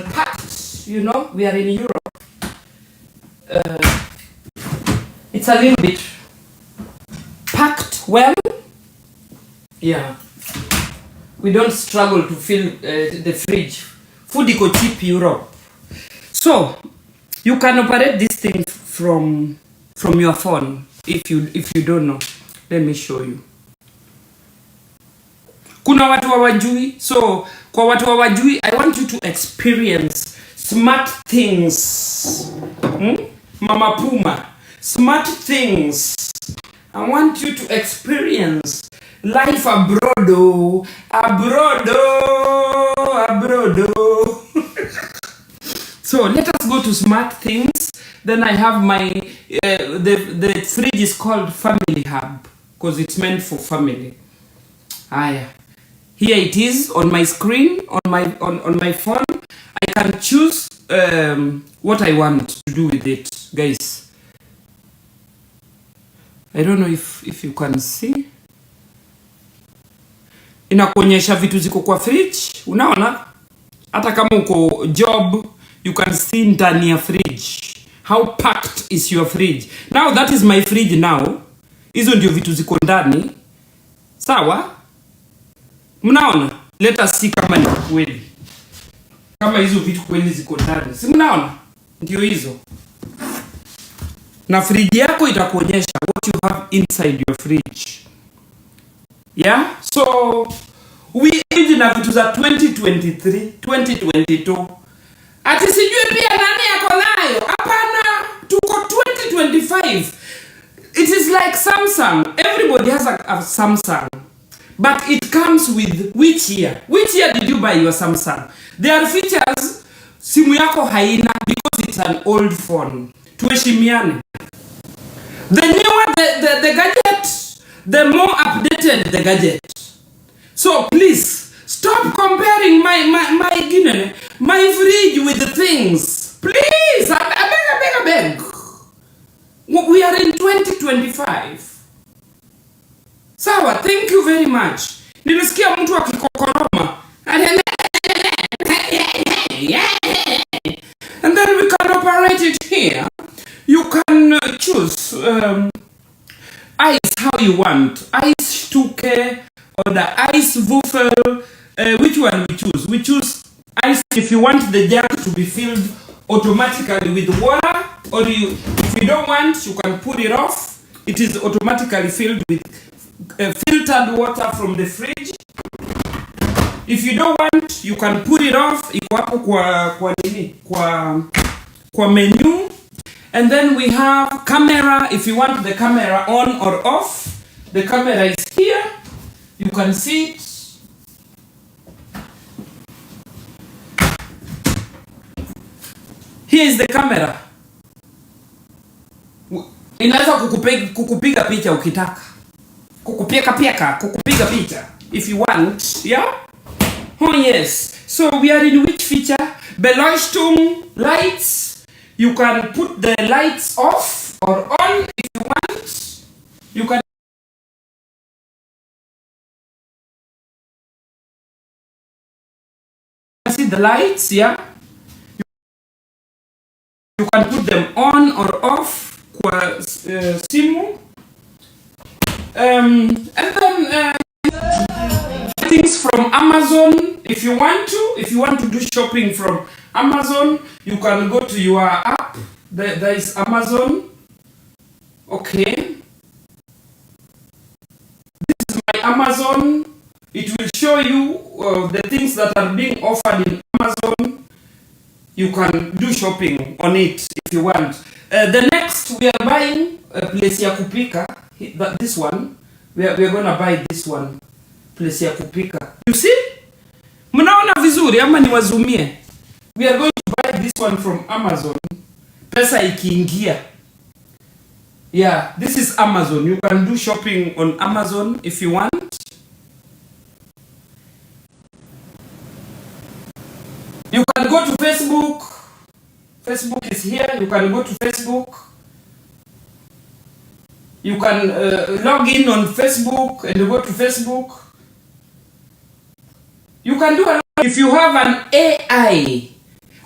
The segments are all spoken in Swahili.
packed, we are in Europe. It's a little bit packed well. Yeah. We don't struggle to fill the fridge. Food iko cheap Europe. So, you can operate this thing from your phone if you don't know. Let me show you. Kuna watu hawajui. So, kwa watu hawajui, I want you to experience smart things. Mama Puma. Smart things. I want you to experience life abroad. Abroad. So let us go to smart things. Then I have my the fridge is called Family Hub because it's meant for family. Here it is on my screen on my phone. I can choose what I want to do with it, guys. I don't know if you can see. Inakuonyesha vitu ziko kwa fridge. Unaona? Hata kama uko job, you can see ndani ya fridge. How packed is your fridge? Now that is my fridge now. Hizo ndio vitu ziko ndani. Sawa? Mnaona? Let us see kama ni kweli. Kama hizo vitu kweli ziko ndani. Si mnaona? Ndio hizo. Na fridge yako itakuonyesha what you have inside your fridge. Yeah? So we age na vitu za 2023, 2022. Ati sijui pia nani yako nayo. Hapana, tuko 2025. It is like Samsung. Everybody has a Samsung. But it comes with which year? Which year did you buy your Samsung? There are features simu yako haina because it's an old phone. Tuheshimiane. The newer the gadget, the more updated the gadget. So please stop comparing my fridge with the things. Please, I beg. We are in 2025. Sawa, thank you very much. Nilisikia mtu akikokoroma. And then we can operate it here. You can choose ice how you want. Ice 2K or the ice Wuffel. Which one we choose? We choose ice if you want the jug to be filled automatically with water, or if you don't want, you can put it off. It is automatically filled with filtered water from the fridge. If you don't want, you can put it off. Iko hapo kwa menu. And then we have camera. If you want the camera on or off, the camera is here. You can see it. Here is the camera. Inaweza kukupiga picha ukitaka. Kukupiga picha if you want, yeah? Oh yes. So we are in which feature? Beleuchtung, lights. You can put the lights off or on if you want. You can see the lights, yeah? You can put them on or off kwa simu. And then things from Amazon. If you want to do shopping from Amazon, you can go to your app. There is Amazon. Okay. This is my Amazon. It will show you the things that are being offered in Amazon. You can do shopping on it if you want. The next, we are buying a place ya kupika. This one. We are going to buy this one. Place ya kupika. You see? Mnaona vizuri ama niwazumie? We are going to buy this one from Amazon. Pesa ikiingia. Yeah, this is Amazon. You can do shopping on Amazon if you want. You can go to Facebook. Facebook is here. You can go to Facebook. You can log in on Facebook and go to Facebook. You can do a lot. If you have an AI,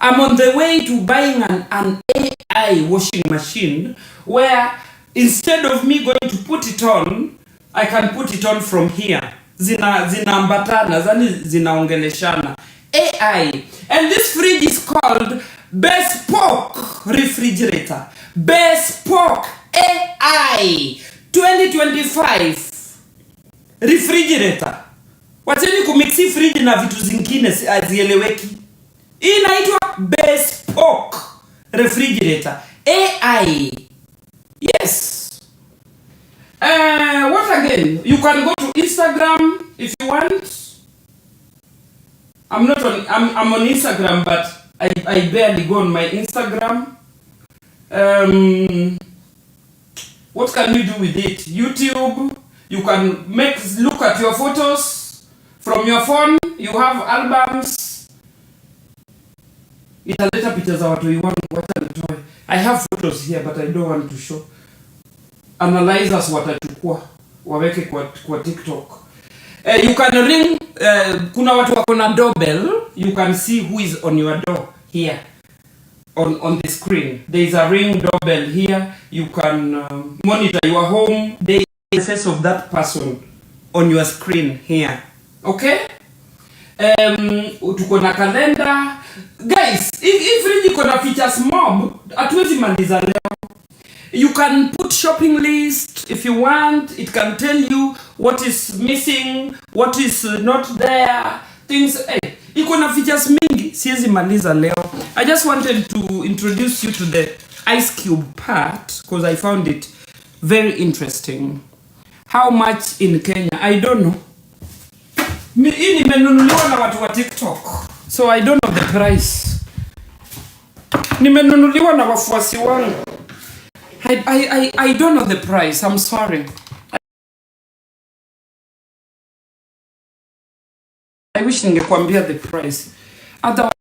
I'm on the way to buying an AI washing machine where instead of me going to put it on, I can put it on from here. Zinaambatana, zinaongeleshana. AI. And this fridge is called Bespoke Refrigerator. Bespoke AI 2025 refrigerator. Wacheni kumixi fridge na vitu zingine hazieleweki. Inaitwa Bespoke Refrigerator AI. Yes. What again? You can go to Instagram if you want. I'm on Instagram, but I barely go on my Instagram. What can you do with it? YouTube. You can look at your photos from your phone. You have albums. Italeta pictures za watu you want to enjoy. I have photos here, but I don't want to show. Analyzers watachukua waweke kwa TikTok. You can ring. Kuna watu wako na doorbell. You can see who is on your door here on the screen. There is a ring doorbell here. You can monitor your home. There is the face of that person on your screen here. Okay? Tuko na calendar. Guys, if really kuna features mob, hatuwezi maliza leo. You can put shopping list if you want. It can tell you what is missing, what is not there. Things. Iko na features mingi. Siwezi maliza leo. I just wanted to introduce you to the ice cube part because I found it very interesting. How much in Kenya? I don't know. Hii nimenunuliwa na watu wa TikTok. So I don't know the price. Nimenunuliwa na wafuasi wangu. I don't know the price. I'm sorry. I wish ningekwambia the price. Otherwise,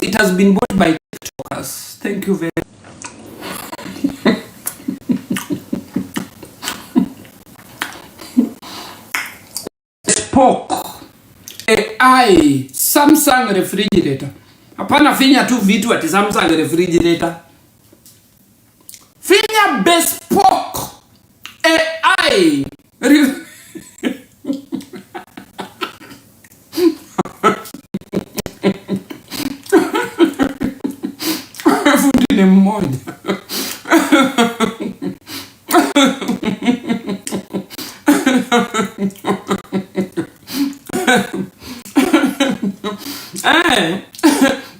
it has been bought by TikTokers. Thank you very much. Bespoke AI Samsung refrigerator. Hapana finya tu vitu ati Samsung refrigerator. Finya Bespoke AI. Fundi ni mmoja.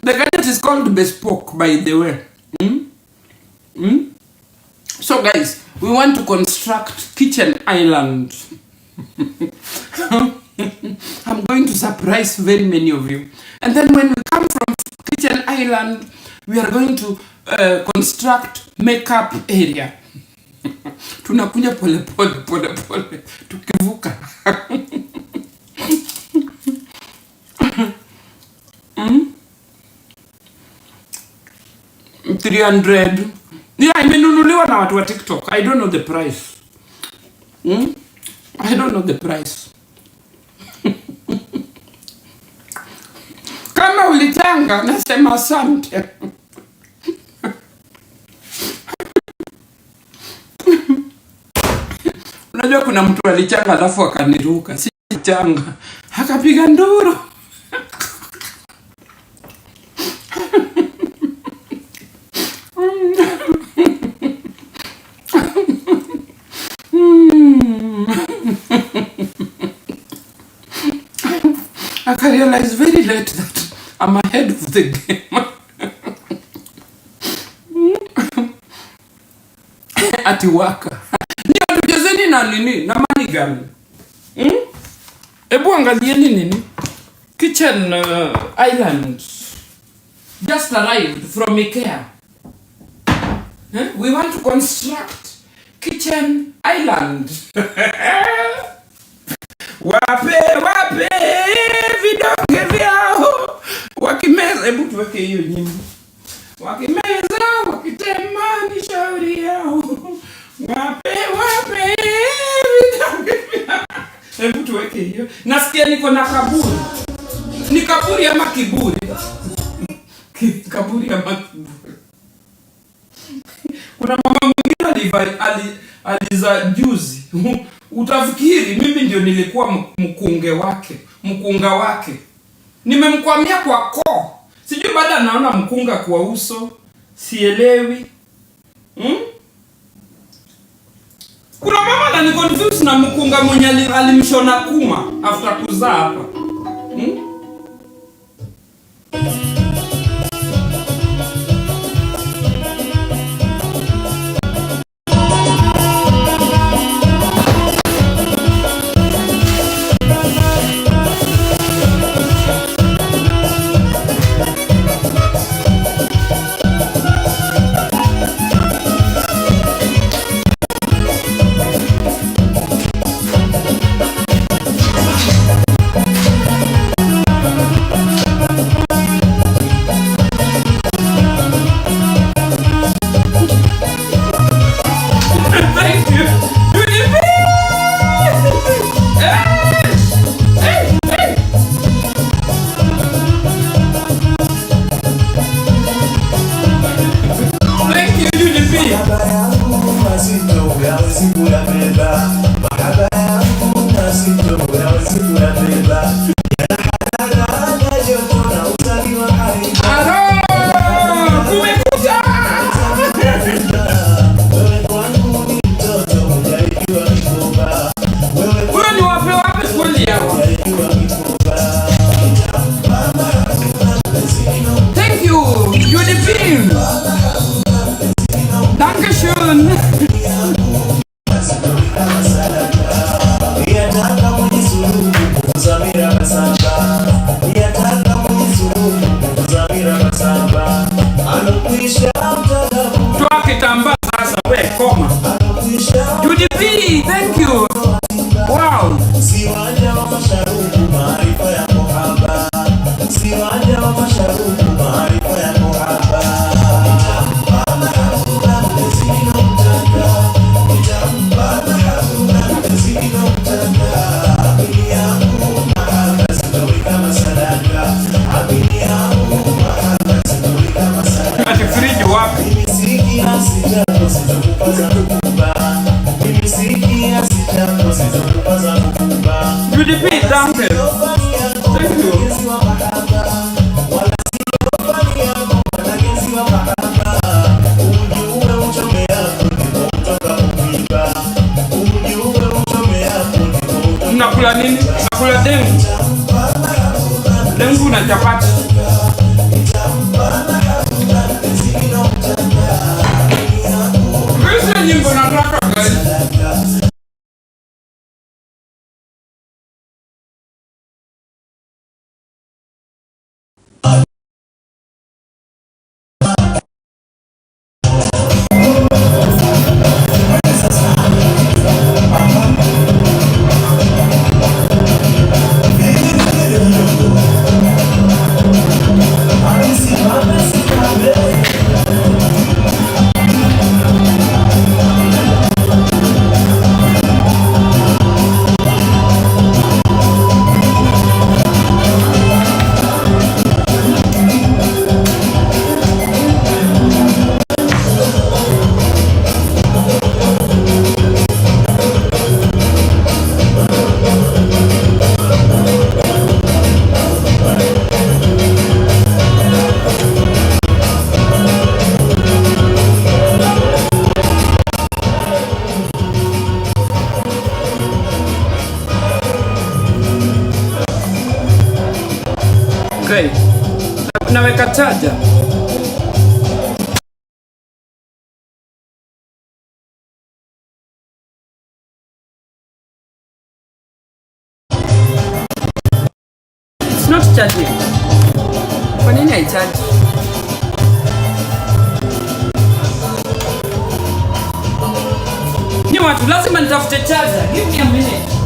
The gadget is called Bespoke, by the way. So guys, we want to construct kitchen island. I'm going to surprise very many of you. And then when we come from kitchen island, we are going to construct makeup area. Tunakuja pole tukivuka. 300. Yeah, imenunuliwa na watu wa TikTok. I don't know the price. I don't know the price. Kama ulitanga nasema asante. Unajua kuna mtu alichanga alafu akaniruka. Si changa. Akapiga nduru. I realized very late that I'm ahead of the game. Ati waka. Ni atujezeni na nini? Na mani gani? Ebu angalieni nini? Kitchen island. Just arrived from IKEA. We want to construct kitchen island. Wape vidonge vyao wakimeza. Hebu tuweke hiyo nyimbo. Wakimeza wakitema ni shauri yao. Wape vidonge vyao. Hebu tuweke hiyo. Nasikia niko na kaburi. kaburi ama kiburi? Kaburi ama kiburi? Kuna mama mwingine aliza juzi. Utafikiri mimi ndio nilikuwa mkunga wake. Nimemkwamia kwa koo. Sijui baada naona mkunga kwa uso. Sielewi. Kuna mama ananiconfuse na mkunga mwenye alimshona kuma after kuzaa hapa. Thank you, UDP. Dankeschön. Toa kitambaa sasa, we koma. UDP, thank you. Wow. UDP, thank you. Thank you. Unakula nini? Unakula dengu? Dengu na chapati. Hizi nyimbo nataka guys. Okay. Naweka chaja. It's not charging. Kwa nini haicharge? Ni watu lazima nitafute charger. Give me a minute.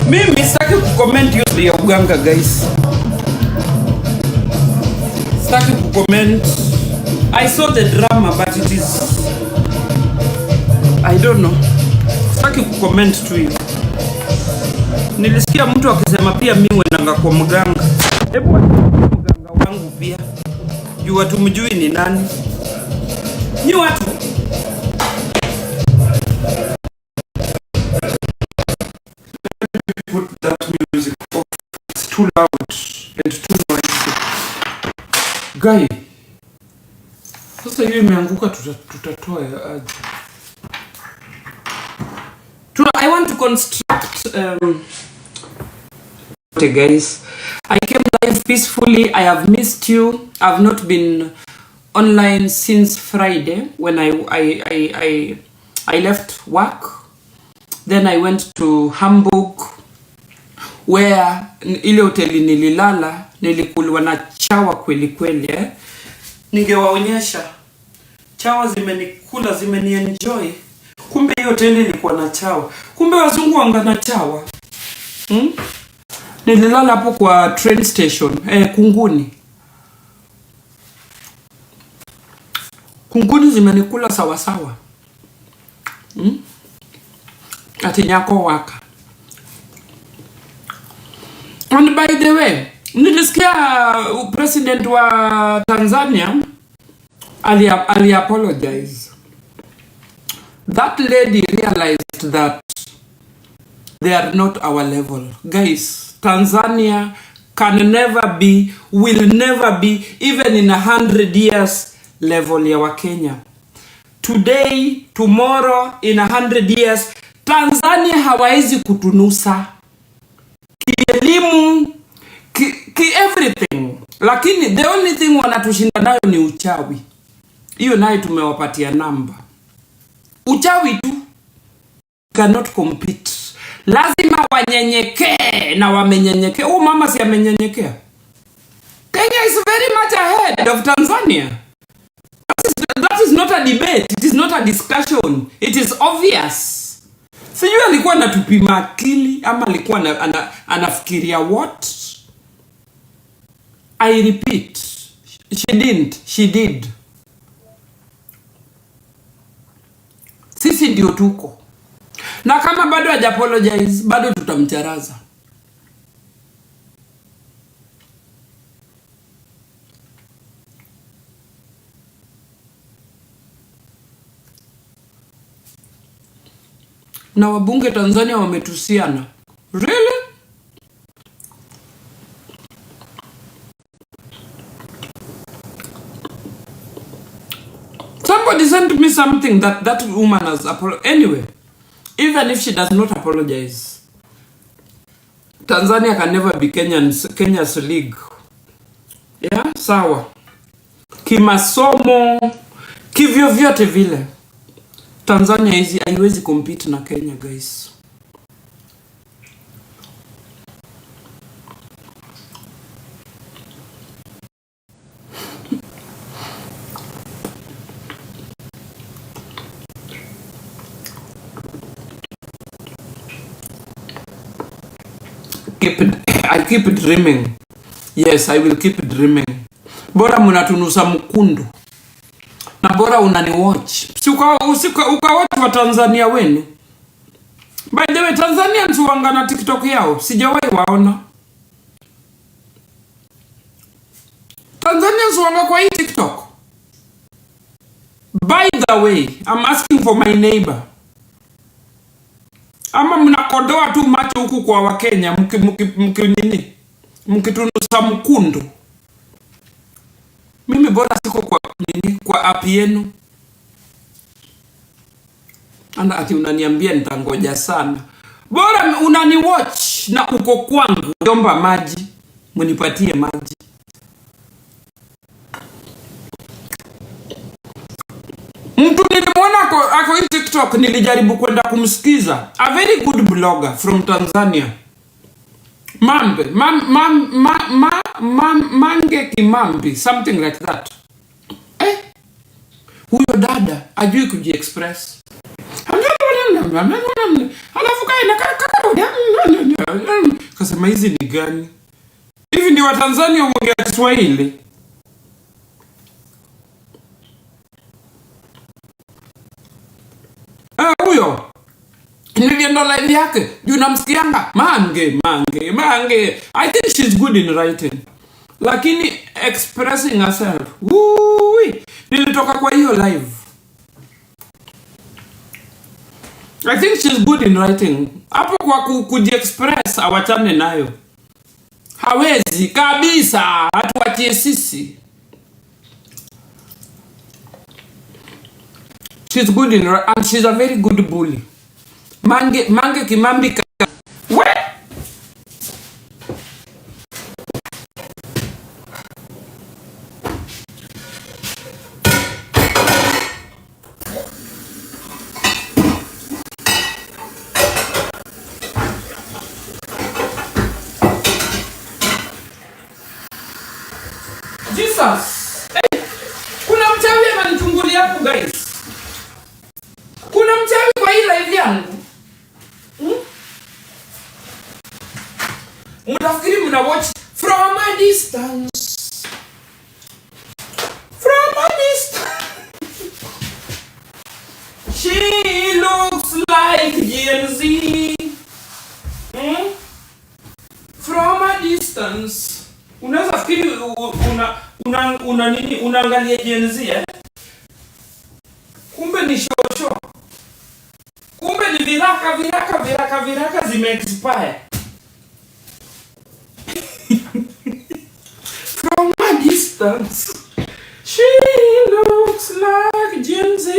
Mimi sitaki kucomment hiyo ya uganga guys. Sitaki kucomment. I saw the drama but it is, I don't know. Sitaki kucomment tu hiyo. Nilisikia mtu akisema pia mimi wenanga kwa mganga. Hebu mganga wangu pia. Juu watu mjui ni nani. Ni watu. Put that music off. It's too loud and too noisy. Guy. Sasa hiyo imeanguka, tutatoa aje? I want to construct okay guys, I came live peacefully. I have missed you. I've not been online since Friday when I left work. Then I went to Hamburg where ile hoteli nililala nilikuliwa na chawa kweli kweli Ningewaonyesha. Chawa zimenikula, zimenienjoy. Kumbe hiyo hoteli ilikuwa na chawa. Kumbe wazungu wanga na chawa. Nililala hapo kwa train station, Kunguni. Kunguni zimenikula sawa sawa. Ati Nyako waka. And by the way, nilisikia president wa Tanzania ali apologize. That lady realized that they are not our level. Guys, Tanzania can never be, will never be, even in 100 years, level ya wa Kenya. Today, tomorrow, in 100 years, Tanzania hawawezi kutunusa. Kielimu, ki everything. Lakini the only thing wanatushinda nayo ni uchawi. Hiyo nayo tumewapatia namba. Uchawi tu cannot compete. Lazima wanyenyekee na wamenyenyekea. Mama si amenyenyekea. Kenya is very much ahead of Tanzania. That is not a debate. It is not a discussion. It is obvious. Sijui alikuwa anatupima akili ama alikuwa anafikiria what? I repeat. She didn't. She did. Sisi ndio tuko. Na kama bado haja apologize, bado tutamcharaza. Na wabunge Tanzania wametusiana. Really? Somebody sent me something that woman has apologized. Anyway, even if she does not apologize, Tanzania can never be Kenya's league. Yeah, sawa. Kimasomo, kivyo vyote vile. Tanzania haiwezi compete na Kenya, guys. I keep dreaming. Yes, I will keep dreaming. Bora mnatunusa mkundu. Na bora unani watch. Si ukawatch wa Tanzania wenu. By the way, Tanzanians wanga na TikTok yao. Sijawahi waona. Tanzanians wanga kwa hii TikTok. By the way, I'm asking for my neighbor. Ama mnakodoa tu macho huku kwa Wakenya mkitunusa mkundu. Mimi bora siko kwa app yenu. Anda ati unaniambia nitangoja sana. Bora unani watch na uko kwangu. Niomba maji, mnipatie maji. Mtu nilimwona ako hii TikTok, nilijaribu kwenda kumsikiza. A very good blogger from Tanzania. Mange Kimambi, something like that. Huyo dada ajui kujiexpress. Kasema hizi ni gani? Hivi ndio Watanzania waongea Kiswahili? Huyo nilienda live yake, juu namsikianga mange. I think she's good in writing, lakini expressing herself, nilitoka kwa hiyo live. I think she's good in writing. Hapo kwa kujiexpress awachane nayo. Hawezi kabisa, atuachie sisi. She's good in and she's a very good bully. Mange Kimambi we. Jesus. Hey. Kuna mchawi ananichungulia hapo guys. Kuna mchawi kwa hii live yangu. Mnafikiri mna watch from a distance. From a distance. She looks like Gen Z. From a distance. Unaweza fikiri una nini unaangalia Gen Z Kumbe ni shosho. Kumbe ni viraka zime expire. From a distance. She looks like Gen Z.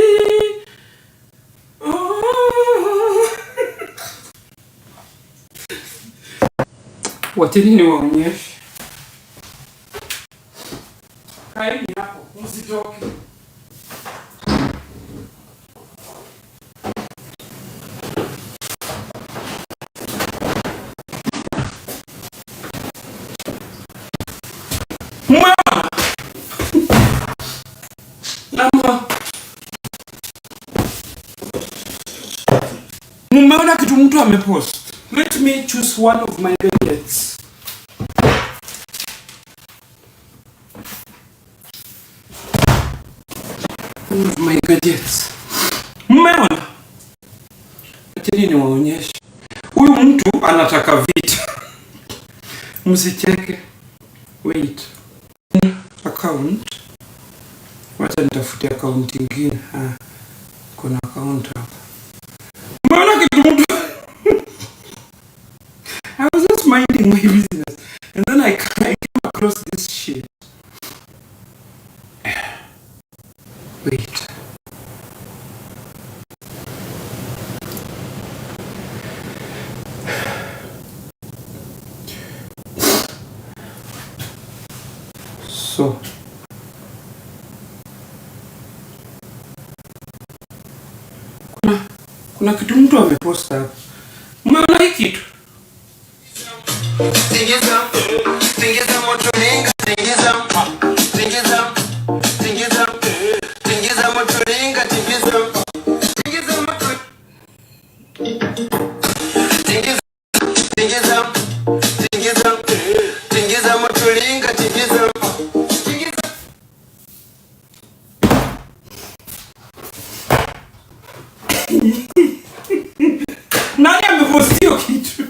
Oh. Watini ni waonyeshe. Kaini hapo, msitoke. Mumeona kitu mtu amepost. Let me choose one of my gadgets. One of my gadgets. Mumeona? Acheni niwaonyeshe. Huyu mtu anataka vita. Msicheke. Wait. Account. Wacha nitafute account nyingine. Kuna account hapa. Mbona kitu mtu I was just minding my business and then I came across this shit. Wait. So kuna kitu mtu ameposta hapa. Umeona hiki kitu? Tingeza moto ninga, tingeza moto ninga, tingeza moto. Tingeza moto ninga, tingeza. Nani amepostio kitu?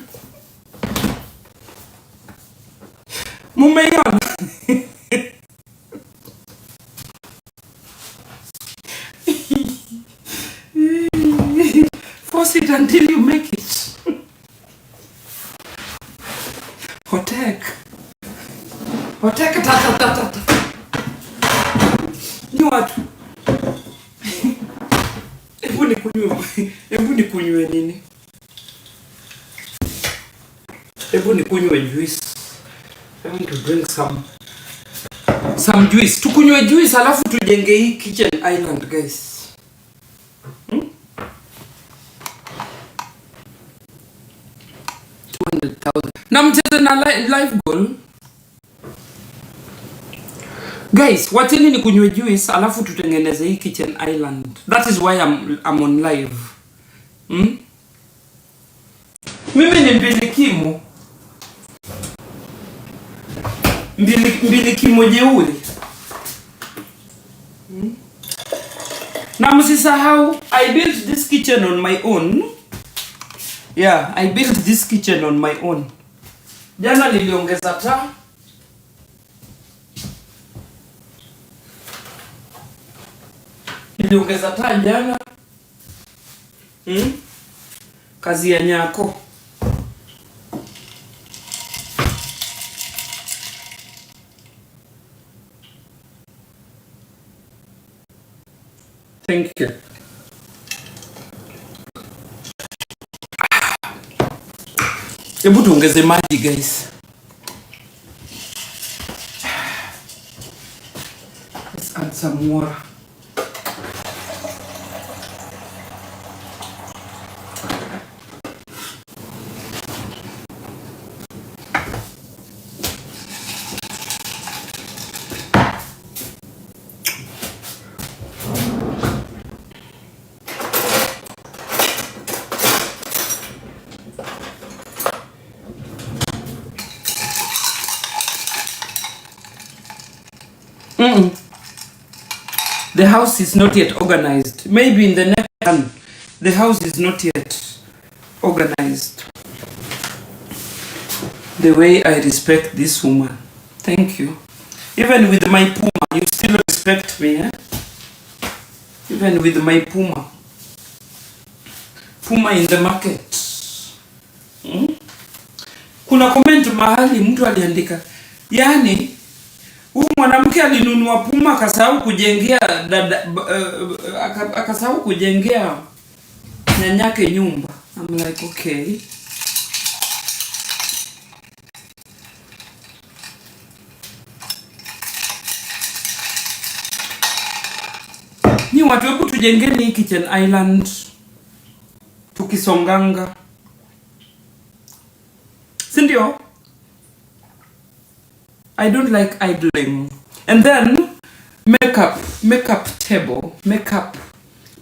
Mumeiona? Force it until you make it. Hotek ta. Ni watu. Hebu nikunywe nini? Hebu nikunywe juice. I want to drink some juice. Tukunywe juice alafu tujenge hii kitchen island guys. 200,000. Na mcheze na live goal. Guys, wateni ni kunywe juice alafu tutengeneze hii kitchen island. That is why I'm on live. Mimi ni mbilikimu. mbili kimojeuri. Na msisahau, I built this kitchen on my own. Yeah, I built this kitchen on my own. Jana niliongeza taa. Niliongeza taa jana. Kazi ya Nyako. Thank you. Hebu tuongeze maji guys. Let's add some water. The house is not yet organized. Maybe in the next one, the house is not yet organized. The way I respect this woman. Thank you. Even with my puma, you still respect me, eh? Even with my puma. Puma in the market. Kuna comment mahali mtu aliandika, yani huyu mwanamke alinunua puma akasahau kujengea akasahau kujengea nyanyake nyumba. I'm like, okay. Ni watu wetu tujengeni hii kitchen island tukisonganga. Sindio? I don't like idling. And then makeup table, makeup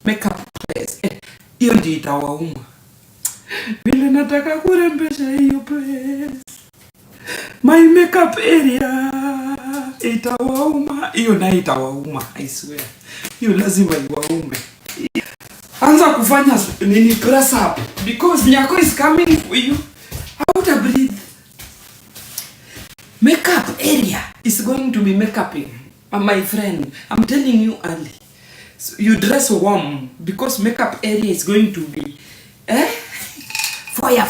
place. Hiyo ndio itawauma. Vile nataka kurembesha hiyo place. My makeup area itawauma. Hiyo na itawauma, I swear. Hiyo lazima iwaume. Anza kufanya nini press up because Nyako is coming for you. How to breathe? Makeup area is going to be makeuping. My friend, I'm telling you early. So you dress warm because makeup area is going to be fire.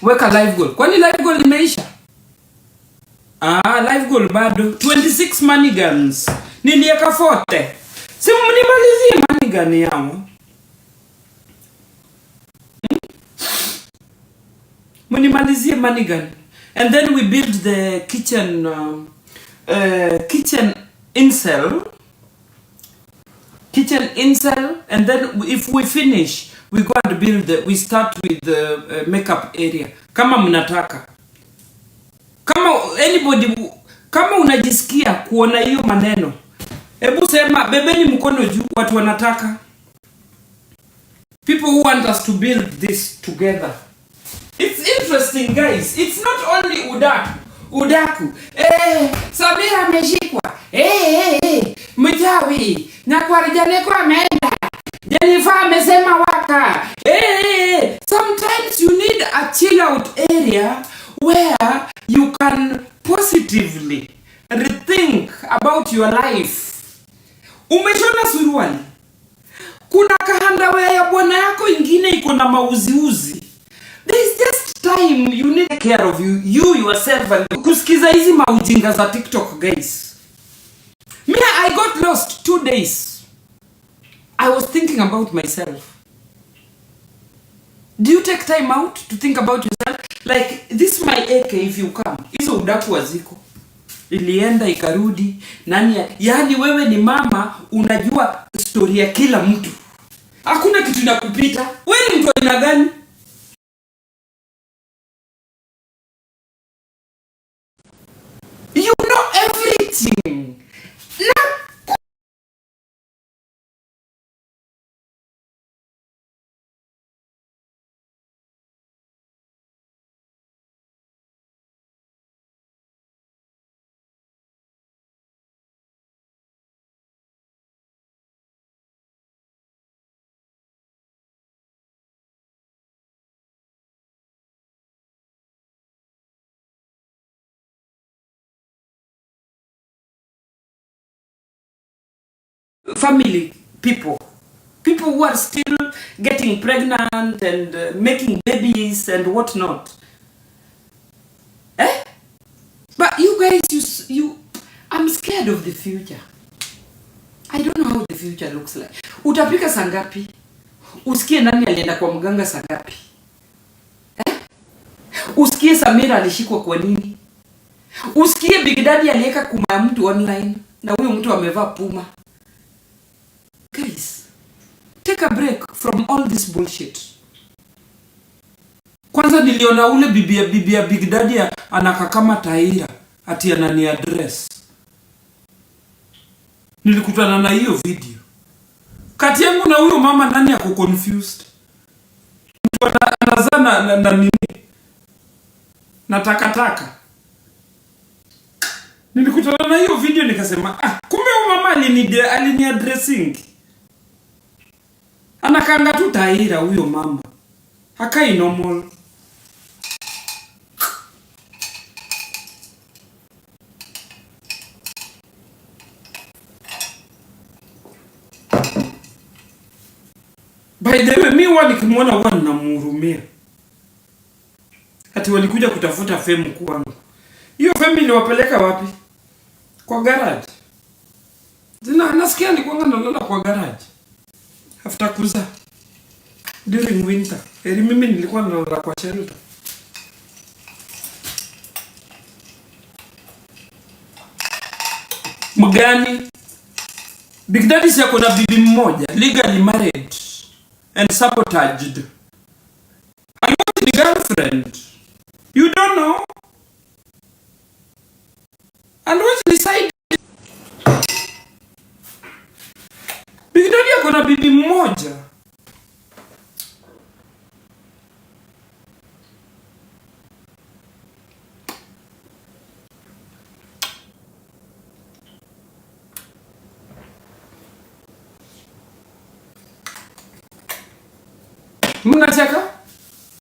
Weka live goal. Kwani live goal imeisha? Live goal bado 26 money guns. Nilieka 40. Si mnimalizie money gun yangu. Mnimalizie money gun. And then we build the kitchen incel. Kitchen incel, and then if we finish, we go and build we start with the makeup area. Kama mnataka. Kama anybody, kama unajisikia kuona hiyo maneno, hebu sema bebeni mkono juu watu wanataka. People who want us to build this together. It's interesting guys. It's not only udaku. Samira ameshikwa. Mjawi. Nyakwarijane ameenda. Jennifer amesema waka. Sometimes you need a chill out area where you can positively rethink about your life. Umeshona suruali. Kuna kahandawe ya bwana yako ingine iko na mauziuzi. There's just time you need to take care of you yourself and kusikiza hizi maujinga za TikTok guys. Me, I got lost 2 days. I was thinking about myself. Do you take time out to think about yourself? Like, this my AK if you come. Hizo udaku waziko. Ilienda ikarudi. Yani wewe ni mama, unajua story ya kila mtu. Hakuna kitu inakupita. Wewe ni mtu aina gani? You know everything. family people. People who are still getting pregnant and making babies and whatnot. Eh? But you guys, I'm scared of the future. I don't know how the future looks like. Utapika saa ngapi? Usikie nani alienda kwa mganga saa ngapi? Usikie Samira alishikwa kwa nini? Usikie Big Daddy aliweka kuma mtu online na huyo mtu amevaa Puma. Guys, take a break from all this bullshit. Kwanza niliona ule bibi ya Big Daddy anaka kama Taira ati anani address. Nilikutana na hiyo video. Kati yangu na huyo mama nani ako confused? Mtu anazana na nini? Na takataka. Nilikutana na hiyo video nikasema, kumbe huyo mama alini addressing. Anakanga tu Taira huyo mama. Hakai normal. By the way, mi nikimwona huwa ninamhurumia. Ati walikuja kutafuta fame kwangu. Hiyo fame iliwapeleka wapi? Kwa garage. Nasikia nilikuwa nalala kwa garage. After kuza. During winter. Mimi nilikuwa nalala kwa shelter. Mgani? Big Daddy si ako na bibi mmoja, legally married and sabotaged. I want the girlfriend. You don't know? And what's decided? Big Daddy ako na bibi mmoja. Mnacheka?